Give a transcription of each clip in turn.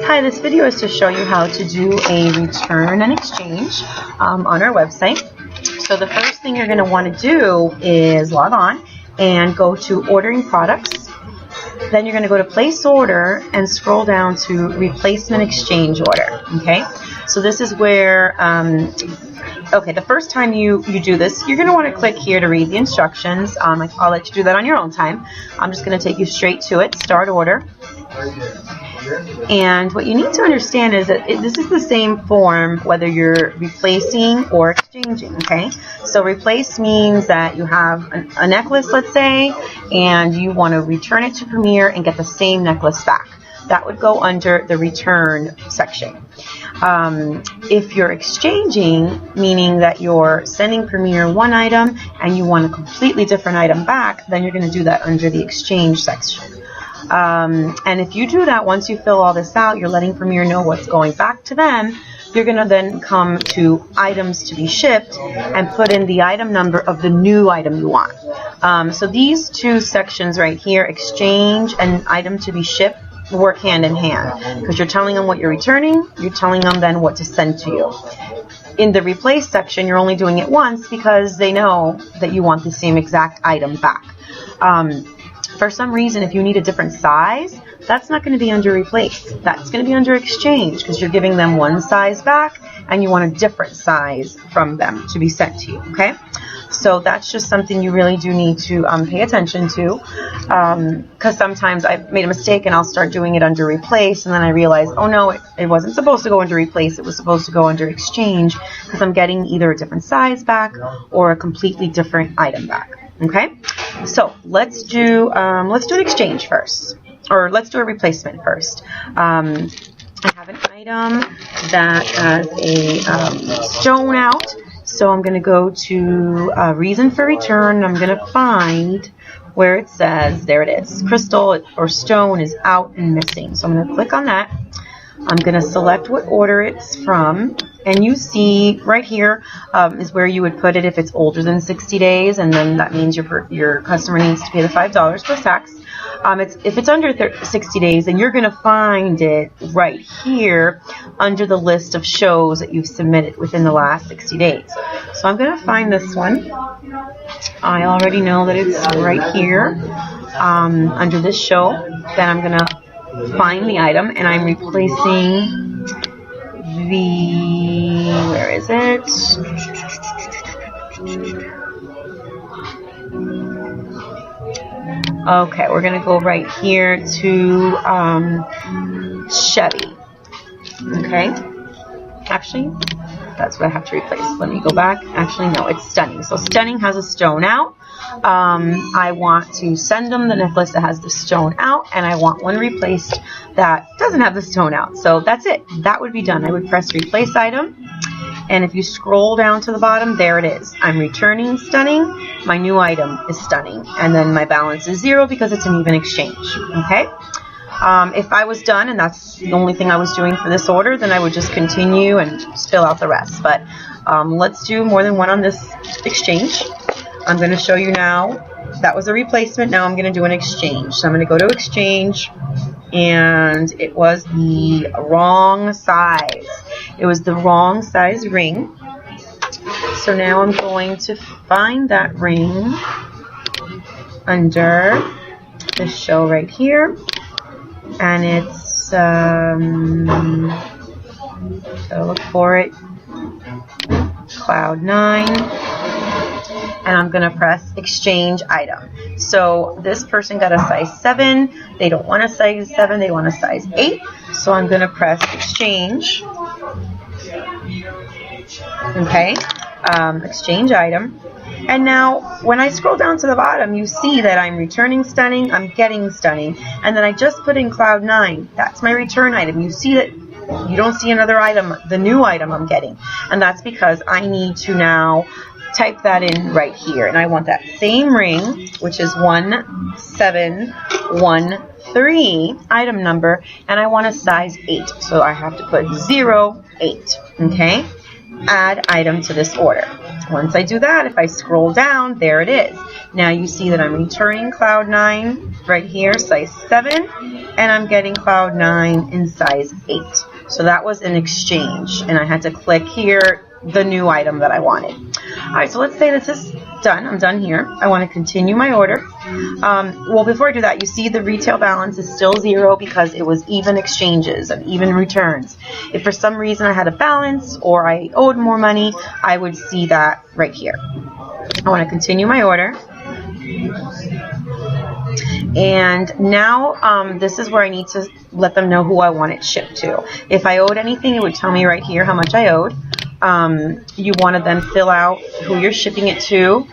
Hi, this video is to show you how to do a return and exchange on our website. So the first thing you're going to want to do is log on and go to ordering products. Then you're going to go to place order and scroll down to replacement exchange order. Okay, so this is where the first time you do this, you're going to want to click here to read the instructions. I'll let you do that on your own time. I'm just going to take you straight to it, start order. And what you need to understand is that this is the same form whether you're replacing or exchanging, okay? So replace means that you have a necklace, let's say, and you want to return it to Premier and get the same necklace back. That would go under the return section. If you're exchanging, meaning that you're sending Premier one item and you want a completely different item back, then you're going to do that under the exchange section. And if you do that, once you fill all this out, you're letting Premier know what's going back to them. You're going to then come to items to be shipped and put in the item number of the new item you want. So these two sections right here, exchange and item to be shipped, work hand in hand because you're telling them what you're returning, you're telling them then what to send to you. In the replace section, you're only doing it once because they know that you want the same exact item back. For some reason, if you need a different size, that's not going to be under replace. That's going to be under exchange because you're giving them one size back and you want a different size from them to be sent to you, okay? So that's just something you really do need to pay attention to because sometimes I've made a mistake and I'll start doing it under replace and then I realize, oh no, it wasn't supposed to go under replace, it was supposed to go under exchange because I'm getting either a different size back or a completely different item back. Okay, so let's do an exchange first, or let's do a replacement first. I have an item that has a stone out, so I'm going to go to reason for return. I'm going to find where it says, there it is, crystal or stone is out and missing. So I'm going to click on that. I'm going to select what order it's from, and you see right here is where you would put it if it's older than 60 days, and then that means your customer needs to pay the $5 plus tax. If it's under 60 days, then you're going to find it right here under the list of shows that you've submitted within the last 60 days. So I'm going to find this one. I already know that it's right here under this show. Then I'm going to find the item, and I'm replacing where is it? Okay, we're going to go right here to Chevy. Okay, actually, that's what I have to replace. Let me go back. Actually, no, it's Stunning. So Stunning has a stone out. I want to send them the necklace that has the stone out, and I want one replaced that doesn't have the stone out. So that's it. That would be done. I would press replace item, and if you scroll down to the bottom, there it is. I'm returning Stunning. My new item is Stunning, and then my balance is 0 because it's an even exchange. Okay. If I was done and that's the only thing I was doing for this order, then I would just continue and just fill out the rest. But let's do more than one on this exchange. I'm going to show you now. That was a replacement. Now I'm going to do an exchange. So I'm going to go to exchange, and it was the wrong size. It was the wrong size ring. So now I'm going to find that ring under this show right here. And it's, gotta look for it, Cloud 9. And I'm going to press exchange item. So this person got a size 7. They don't want a size 7. They want a size 8. So I'm going to press exchange. Okay. Exchange item. And now when I scroll down to the bottom, you see that I'm returning Stunning. I'm getting Stunning. And then I just put in Cloud 9. That's my return item. You see that you don't see another item, the new item I'm getting. And that's because I need to now type that in right here, and I want that same ring, which is 1713 item number, and I want a size 8, so I have to put 08. Okay, add item to this order. Once I do that, if I scroll down, there it is. Now you see that I'm returning Cloud 9 right here, size 7, and I'm getting Cloud 9 in size 8. So that was an exchange, and I had to click here the new item that I wanted. All right, so let's say this is done. I'm done here. I want to continue my order. Well, before I do that, you see the retail balance is still 0 because it was even exchanges and even returns. If for some reason I had a balance or I owed more money, I would see that right here. I want to continue my order. And now this is where I need to let them know who I want it shipped to. If I owed anything, it would tell me right here how much I owed. You want to then fill out who you're shipping it to.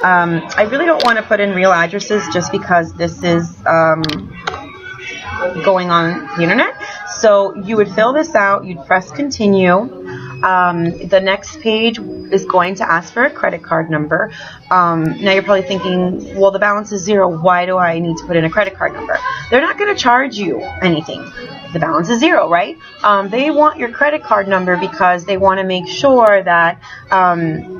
I really don't want to put in real addresses just because this is going on the internet. So you would fill this out, you'd press continue. The next page is going to ask for a credit card number. Now you're probably thinking, well, the balance is 0. Why do I need to put in a credit card number? They're not going to charge you anything. The balance is 0, right? They want your credit card number because they want to make sure that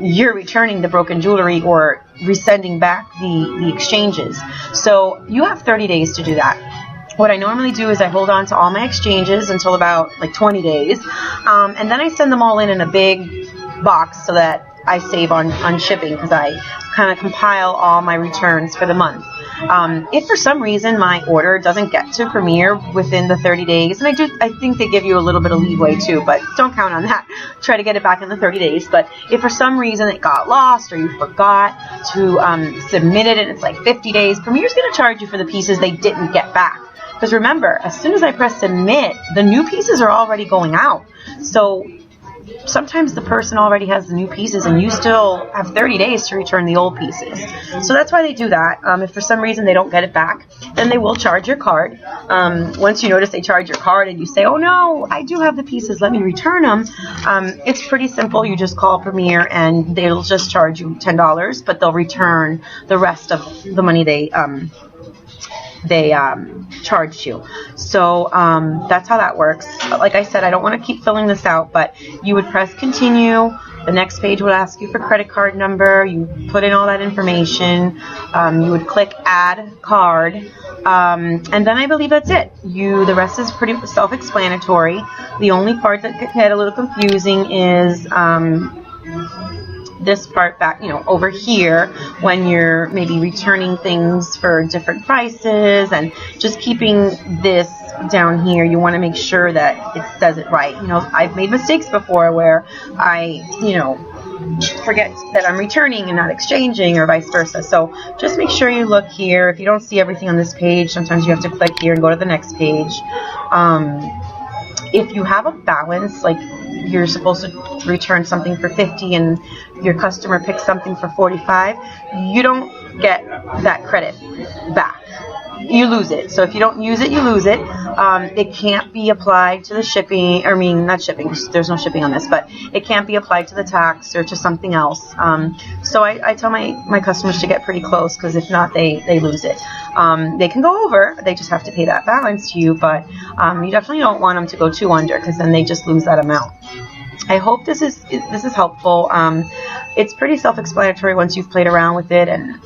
you're returning the broken jewelry or resending back the exchanges. So you have 30 days to do that. What I normally do is I hold on to all my exchanges until about like 20 days, and then I send them all in a big box so that I save on shipping because I kind of compile all my returns for the month. If for some reason my order doesn't get to Premier within the 30 days, and I think they give you a little bit of leeway too, but don't count on that. Try to get it back in the 30 days. But if for some reason it got lost or you forgot to submit it and it's like 50 days, Premier's going to charge you for the pieces they didn't get back. Because remember, as soon as I press submit, the new pieces are already going out. So sometimes the person already has the new pieces and you still have 30 days to return the old pieces. So that's why they do that. If for some reason they don't get it back, then they will charge your card. Once you notice they charge your card and you say, oh no, I do have the pieces, let me return them. It's pretty simple. You just call Premier and they'll just charge you $10, but they'll return the rest of the money they charged you. So that's how that works. Like I said, I don't want to keep filling this out, but you would press continue. The next page would ask you for credit card number. You put in all that information. You would click add card. And then I believe that's it. The rest is pretty self-explanatory. The only part that could get a little confusing is this part back, over here when you're maybe returning things for different prices and just keeping this down here. You want to make sure that it says it right. I've made mistakes before where I, forget that I'm returning and not exchanging or vice versa. So just make sure you look here. If you don't see everything on this page, sometimes you have to click here and go to the next page. If you have a balance, like you're supposed to return something for 50 and your customer picks something for 45, you don't get that credit back. You lose it. So if you don't use it, you lose it. It can't be applied to the shipping, not shipping, there's no shipping on this, but it can't be applied to the tax or to something else. So I tell my customers to get pretty close because if not, they lose it. They can go over, they just have to pay that balance to you, but you definitely don't want them to go too under because then they just lose that amount. I hope this is helpful. It's pretty self-explanatory once you've played around with it, and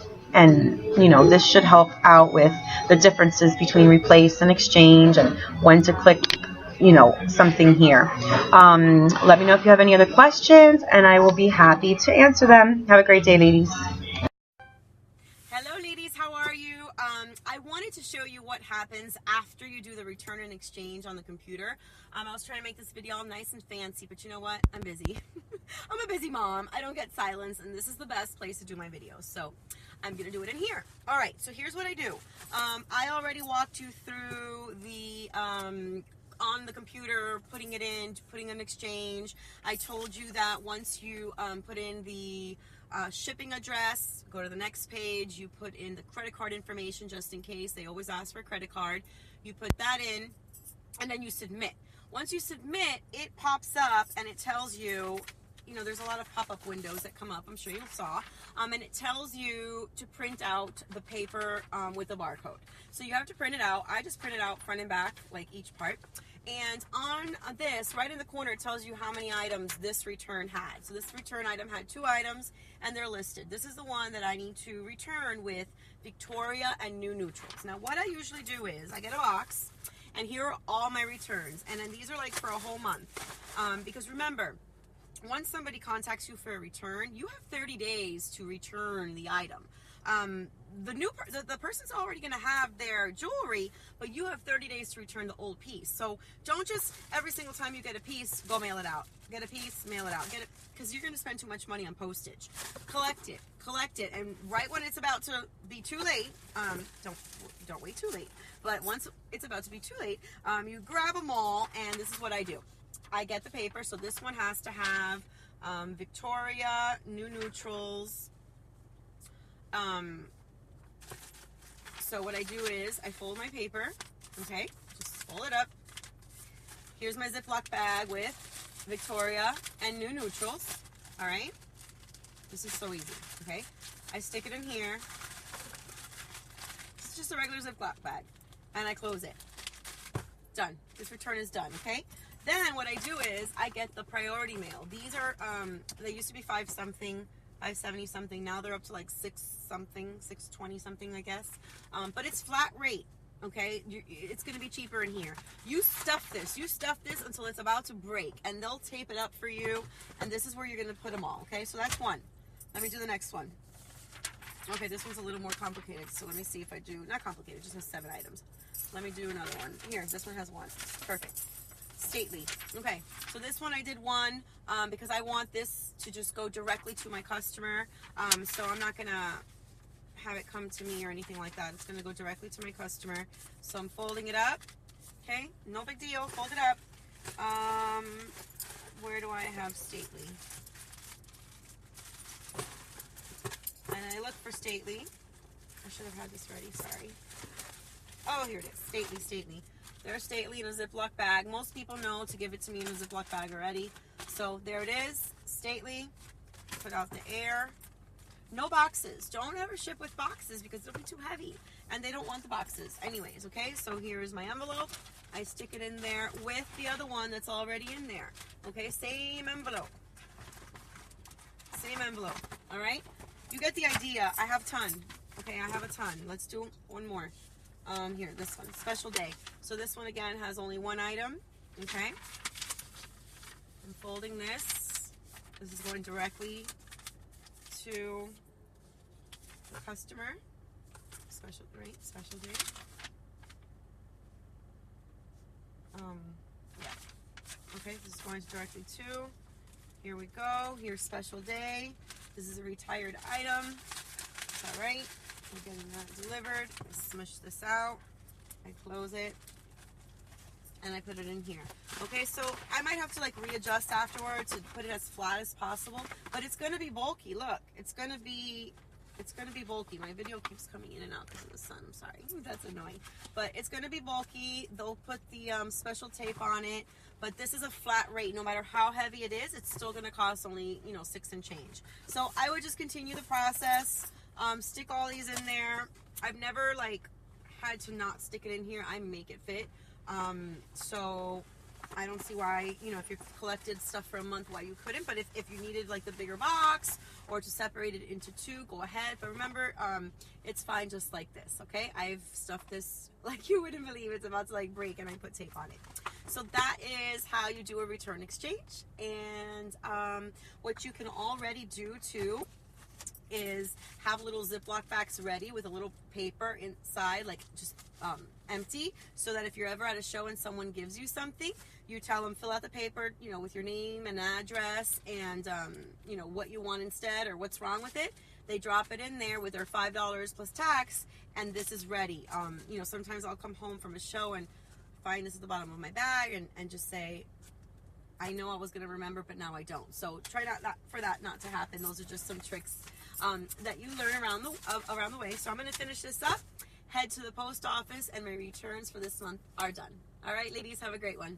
this should help out with the differences between replace and exchange and when to click something here. Let me know if you have any other questions and I will be happy to answer them. Have a great day, ladies. Hello ladies, how are you? I wanted to show you what happens after you do the return and exchange on the computer. I was trying to make this video all nice and fancy, but you know what? I'm busy. I'm a busy mom. I don't get silence, and this is the best place to do my videos. So I'm going to do it in here. All right, so here's what I do. I already walked you through the on the computer, putting it in, putting an exchange. I told you that once you put in the shipping address, go to the next page, you put in the credit card information just in case. They always ask for a credit card. You put that in, and then you submit. Once you submit, it pops up and it tells you, there's a lot of pop-up windows that come up, I'm sure you saw, and it tells you to print out the paper with the barcode. So you have to print it out. I just print it out front and back, like each part. And on this, right in the corner, it tells you how many items this return had. So this return item had 2 items, and they're listed. This is the one that I need to return with Victoria and New Neutrals. Now, what I usually do is I get a box, and here are all my returns. And then these are like for a whole month. Because remember, once somebody contacts you for a return, you have 30 days to return the item. The person's already going to have their jewelry, but you have 30 days to return the old piece. So don't just every single time you get a piece, go mail it out. Get a piece, mail it out. Get it, because you're going to spend too much money on postage. Collect it, and right when it's about to be too late, don't wait too late. But once it's about to be too late, you grab them all, and this is what I do. I get the paper, so this one has to have Victoria, New Neutrals. So what I do is I fold my paper, okay, just fold it up. Here's my Ziploc bag with Victoria and New Neutrals, all right? This is so easy, okay? I stick it in here. It's just a regular Ziploc bag, and I close it. Done. This return is done, okay? Then what I do is I get the priority mail. These are, they used to be 5 something, 570 something. Now they're up to like 6 something, 620 something, I guess. But it's flat rate, okay? It's going to be cheaper in here. You stuff this until it's about to break, and they'll tape it up for you. And this is where you're going to put them all, okay? So that's one. Let me do the next one. Okay, this one's a little more complicated. So let me see if I do, not complicated, it just has 7 items. Let me do another one. Here, this one has 1. Perfect. Stately. Okay, so this one I did 1 because I want this to just go directly to my customer. So I'm not gonna have it come to me or anything like that. It's gonna go directly to my customer. So I'm folding it up. Okay, no big deal. Fold it up. Where do I have Stately? And I look for Stately. I should have had this ready. Sorry. Oh, here it is. Stately. There's Stately in a Ziploc bag. Most people know to give it to me in a Ziploc bag already. So there it is. Stately. Put out the air. No boxes. Don't ever ship with boxes because they'll be too heavy. And they don't want the boxes anyways, okay? So here's my envelope. I stick it in there with the other one that's already in there. Okay, same envelope. Same envelope. All right? You get the idea. I have a ton. Okay, I have a ton. Let's do one more. Here, this one, special day. So this one again has only 1 item. Okay, I'm folding this. This is going directly to the customer. Special day. Yeah. Okay, this is going directly to. Here we go. Here's special day. This is a retired item. It's all right. I'm getting that delivered. I smush this out. I close it. And I put it in here. Okay, so I might have to like readjust afterwards to put it as flat as possible. But it's going to be bulky. Look, it's going to be bulky. My video keeps coming in and out because of the sun. I'm sorry. That's annoying. But it's going to be bulky. They'll put the special tape on it. But this is a flat rate. No matter how heavy it is, it's still going to cost only, 6 and change. So I would just continue the process. Stick all these in there. I've never like had to not stick it in here. I make it fit. So I don't see why, if you collected stuff for a month, why you couldn't. But if you needed like the bigger box or to separate it into 2, go ahead. But remember, it's fine just like this, okay? I've stuffed this like you wouldn't believe. It's about to like break, and I put tape on it. So that is how you do a return exchange. And what you can already do too is have little Ziploc bags ready with a little paper inside, like just empty, so that if you're ever at a show and someone gives you something, you tell them, fill out the paper, with your name and address and, what you want instead or what's wrong with it. They drop it in there with their $5 plus tax, and this is ready. Sometimes I'll come home from a show and find this at the bottom of my bag and just say, I know I was going to remember, but now I don't. So try for that not to happen. Those are just some tricks that you learn around the way. So I'm going to finish this up, head to the post office, and my returns for this month are done. All right, ladies, have a great one.